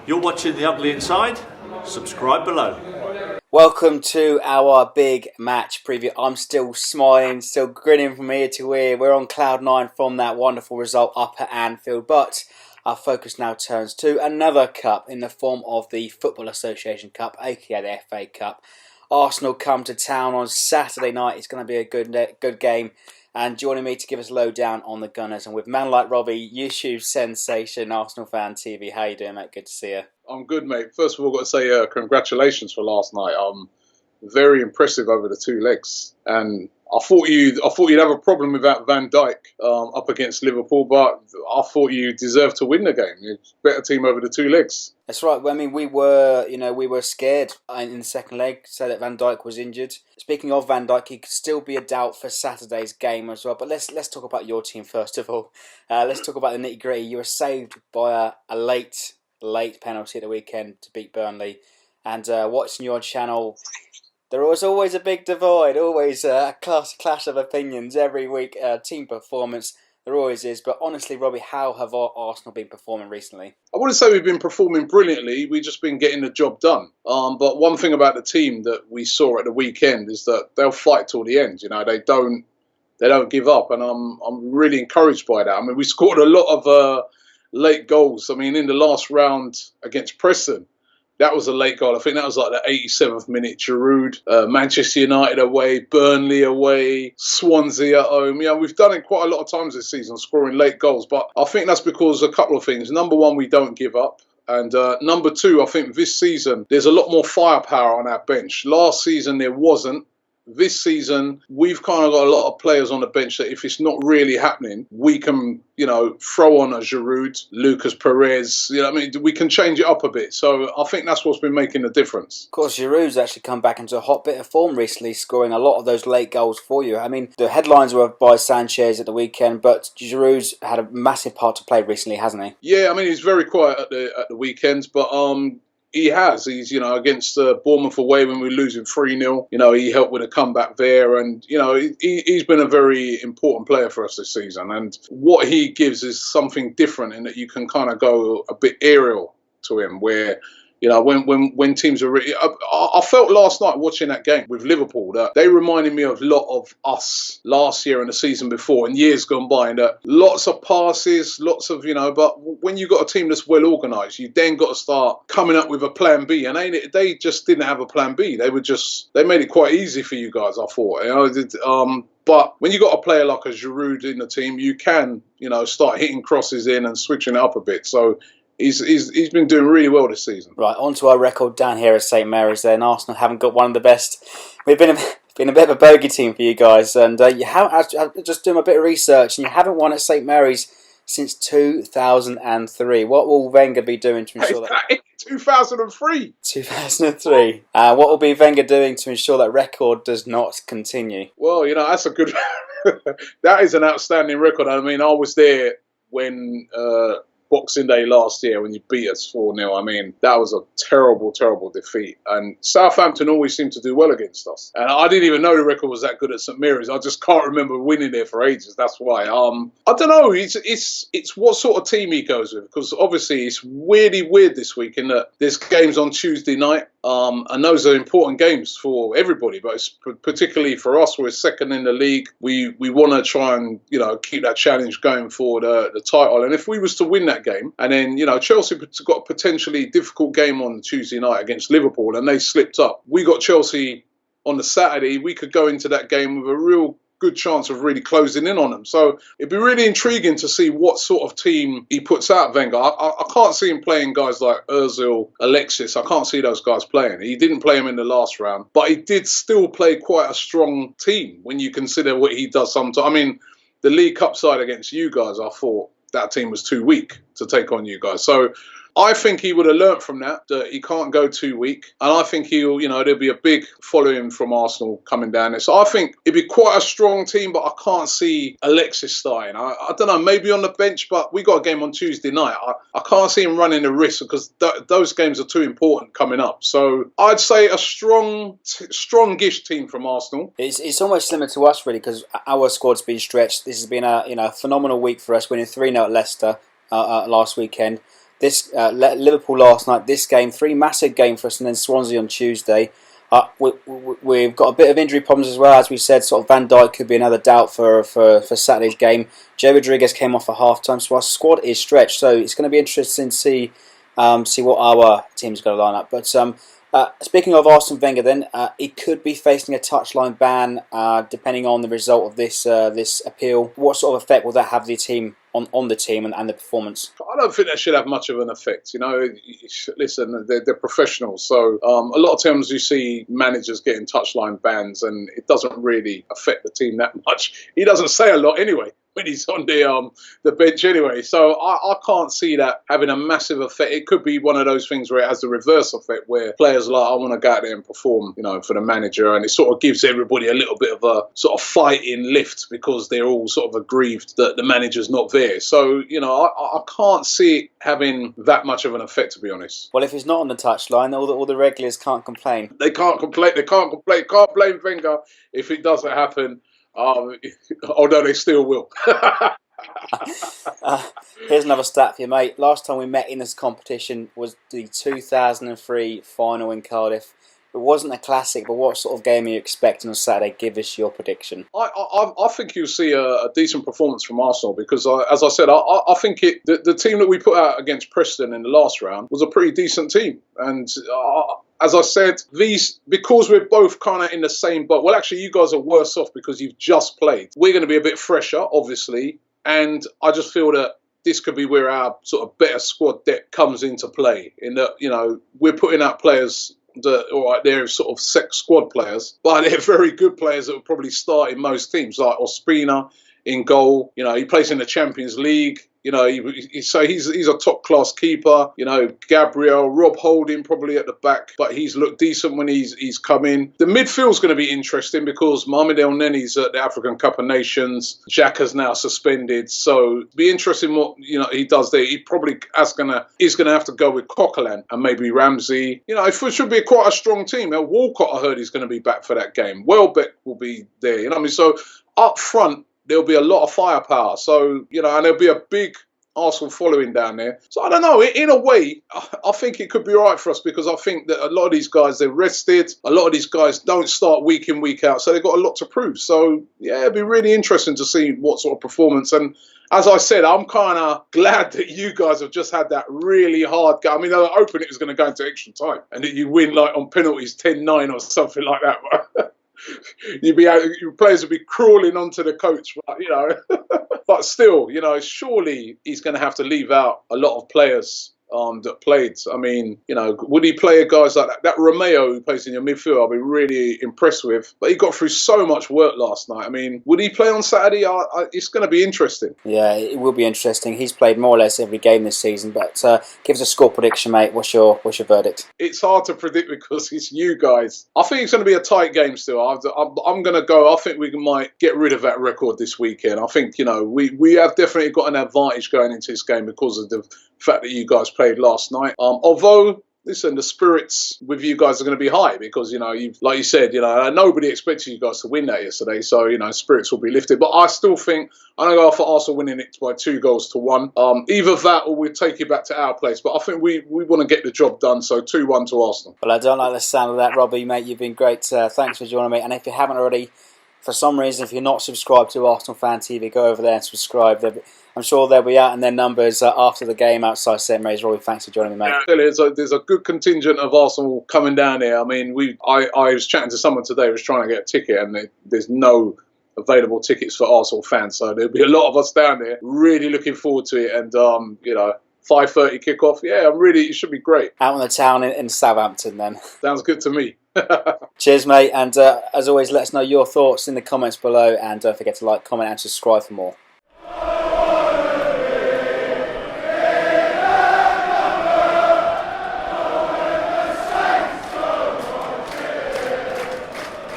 You're watching The Ugly Inside? Subscribe below. Welcome to our big match preview. I'm still smiling, still grinning from ear to ear. We're on cloud nine from that wonderful result up at Anfield, but our focus now turns to another cup in the form of the Football Association Cup, aka the FA Cup. Arsenal come to town on Saturday night. It's going to be a good game. And joining me to give us a lowdown on the Gunners, and with man like Robbie, YouTube sensation, Arsenal Fan TV. How you doing, mate? Good to see you. I'm good, mate. First of all, I've got to say congratulations for last night. Very impressive over the two legs, and I thought you'd have a problem with that Van Dijk up against Liverpool, but I thought you deserved to win the game. It's a better team over the two legs. That's right. I mean, we were scared in the second leg, so that Van Dijk was injured. Speaking of Van Dijk, he could still be a doubt for Saturday's game as well. But let's talk about your team first of all. Let's talk about the nitty gritty. You were saved by a late penalty at the weekend to beat Burnley, and watching your channel, there was always a big divide, always a clash of opinions every week. Team performance, there always is. But honestly, Robbie, how have our Arsenal been performing recently? I wouldn't say we've been performing brilliantly. We've just been getting the job done. But one thing about the team that we saw at the weekend is that they'll fight till the end. You know, they don't give up, and I'm really encouraged by that. I mean, we scored a lot of late goals. I mean, in the last round against Preston, that was a late goal. I think that was like the 87th minute. Giroud, Manchester United away, Burnley away, Swansea at home. Yeah, we've done it quite a lot of times this season, scoring late goals. But I think that's because a couple of things. Number one, we don't give up. And number two, I think this season, there's a lot more firepower on our bench. Last season, there wasn't. This season, we've kind of got a lot of players on the bench that if it's not really happening, we can, throw on a Giroud, Lucas Perez. We can change it up a bit. So I think that's what's been making the difference. Of course, Giroud's actually come back into a hot bit of form recently, scoring a lot of those late goals for you. I mean, the headlines were by Sanchez at the weekend, but Giroud's had a massive part to play recently, hasn't he? Yeah, I mean, he's very quiet at the weekends, but He's, against Bournemouth away when we were losing 3-0. He helped with a comeback there. And, he's been a very important player for us this season. And what he gives is something different in that you can kind of go a bit aerial to him where, when teams are really... I felt last night watching that game with Liverpool that they reminded me of a lot of us last year and the season before and years gone by, and that lots of passes, lots of, but when you got a team that's well organised, you then got to start coming up with a plan B, and they just didn't have a plan B. They made it quite easy for you guys, I thought. But when you got a player like a Giroud in the team, you can, start hitting crosses in and switching it up a bit. So He's been doing really well this season. Right, on to our record down here at St Mary's then. Arsenal haven't got one of the best. We've been a bit of a bogey team for you guys, and you haven't. I'm just doing a bit of research, and you haven't won at St Mary's since 2003. What will Wenger be doing to ensure that? 2003. 2003. What will be Wenger doing to ensure that record does not continue? Well, that's a good. That is an outstanding record. I mean, I was there when. Boxing Day last year when you beat us 4-0. I mean, that was a terrible, terrible defeat. And Southampton always seemed to do well against us. And I didn't even know the record was that good at St Mary's. I just can't remember winning there for ages. That's why. I don't know. It's what sort of team he goes with. Because obviously it's really weird this week in that there's games on Tuesday night. And those are important games for everybody, but it's particularly for us. We're second in the league. We want to try and keep that challenge going for the title. And if we was to win that game, and then Chelsea got a potentially difficult game on Tuesday night against Liverpool, and they slipped up. We got Chelsea on the Saturday. We could go into that game with a real good chance of really closing in on them. So it'd be really intriguing to see what sort of team he puts out, Wenger. I can't see him playing guys like Ozil, Alexis. I can't see those guys playing. He didn't play him in the last round, but he did still play quite a strong team when you consider what he does sometimes. I mean, the League Cup side against you guys, I thought that team was too weak to take on you guys. So I think he would have learnt from that he can't go too weak. And I think there'll be a big following from Arsenal coming down there. So I think it'd be quite a strong team, but I can't see Alexis starting. I don't know, maybe on the bench, but we got a game on Tuesday night. I can't see him running the risk because those games are too important coming up. So I'd say a strongish team from Arsenal. It's almost similar to us, really, because our squad's been stretched. This has been a phenomenal week for us, winning 3-0 at Leicester last weekend. Liverpool last night, this game, 3 massive games for us, and then Swansea on Tuesday. We've got a bit of injury problems as well, as we said. Sort of Van Dijk could be another doubt for Saturday's game. Joe Rodriguez came off at half-time, so our squad is stretched. So it's going to be interesting to see what our team's going to line up. But speaking of Arsene Wenger, then he could be facing a touchline ban depending on the result of this appeal. What sort of effect will that have on the team and the performance? I don't think that should have much of an effect. Listen, they're professionals, so a lot of times you see managers getting touchline bans, and it doesn't really affect the team that much. He doesn't say a lot anyway when he's on the bench anyway. So I can't see that having a massive effect. It could be one of those things where it has the reverse effect, where players are like, I want to go out there and perform, for the manager, and it sort of gives everybody a little bit of a sort of fighting lift because they're all sort of aggrieved that the manager's not there. So, I can't see it having that much of an effect, to be honest. Well, if he's not on the touchline, all the regulars can't complain. They can't complain. Can't blame Wenger if it doesn't happen. Although they still will. Here's another stat for you, mate. Last time we met in this competition was the 2003 final in Cardiff. It wasn't a classic, but what sort of game are you expecting on Saturday? Give us your prediction. I think you'll see a decent performance from Arsenal because, as I said, I think the team that we put out against Preston in the last round was a pretty decent team. And as I said, because we're both kind of in the same boat. Well, actually, you guys are worse off because you've just played. We're going to be a bit fresher, obviously. And I just feel that this could be where our sort of better squad depth comes into play. In that, we're putting out players that, all right, they're sort of squad players, but they're very good players that will probably start in most teams, like Ospina in goal. He plays in the Champions League. So he's a top class keeper. Gabriel, Rob Holding probably at the back, but he's looked decent when he's come in. The midfield's going to be interesting because Mohamed El Neni's at the African Cup of Nations. Xhaka's now suspended, so be interesting what he does there. He probably is going to have to go with Coquelin and maybe Ramsey. It should be quite a strong team. Now, Walcott, I heard, he's going to be back for that game. Welbeck will be there. So up front, there'll be a lot of firepower. So, and there'll be a big Arsenal following down there. So, I don't know. In a way, I think it could be all right for us because I think that a lot of these guys, they're rested. A lot of these guys don't start week in, week out. So, they've got a lot to prove. So, yeah, it'd be really interesting to see what sort of performance. And as I said, I'm kind of glad that you guys have just had that really hard game. I mean, I hope it was going to go into extra time and that you win like on penalties 10-9 or something like that. Your players would be crawling onto the coach, but still, surely he's going to have to leave out a lot of players that played. I mean, would he play guys like that? That Romeo who plays in your midfield, I'll be really impressed with. But he got through so much work last night. I mean, would he play on Saturday? It's going to be interesting. Yeah, it will be interesting. He's played more or less every game this season. But give us a score prediction, mate. What's your verdict? It's hard to predict because it's you guys. I think it's going to be a tight game still. I'm going to go. I think we might get rid of that record this weekend. I think, we have definitely got an advantage going into this game because of the fact that you guys played last night. Although, listen, the spirits with you guys are going to be high because, like you said, nobody expected you guys to win that yesterday. So, spirits will be lifted. But I still think I'm going to go for Arsenal winning it by 2-1. Either that or we'll take it back to our place. But I think we want to get the job done. So 2-1 to Arsenal. Well, I don't like the sound of that, Robbie, mate. You've been great. Thanks for joining me. And if you haven't already, for some reason, if you're not subscribed to Arsenal Fan TV, go over there and subscribe. I'm sure they'll be out in their numbers after the game outside St Mary's. Robbie, thanks for joining me, mate. Yeah, there's a good contingent of Arsenal coming down here. I mean, I was chatting to someone today who was trying to get a ticket, and there's no available tickets for Arsenal fans. So there'll be a lot of us down there. Really looking forward to it, and 5:30 kickoff. Yeah, it should be great. Out in the town in Southampton, then. Sounds good to me. Cheers, mate. And as always, let us know your thoughts in the comments below, and don't forget to like, comment, and subscribe for more.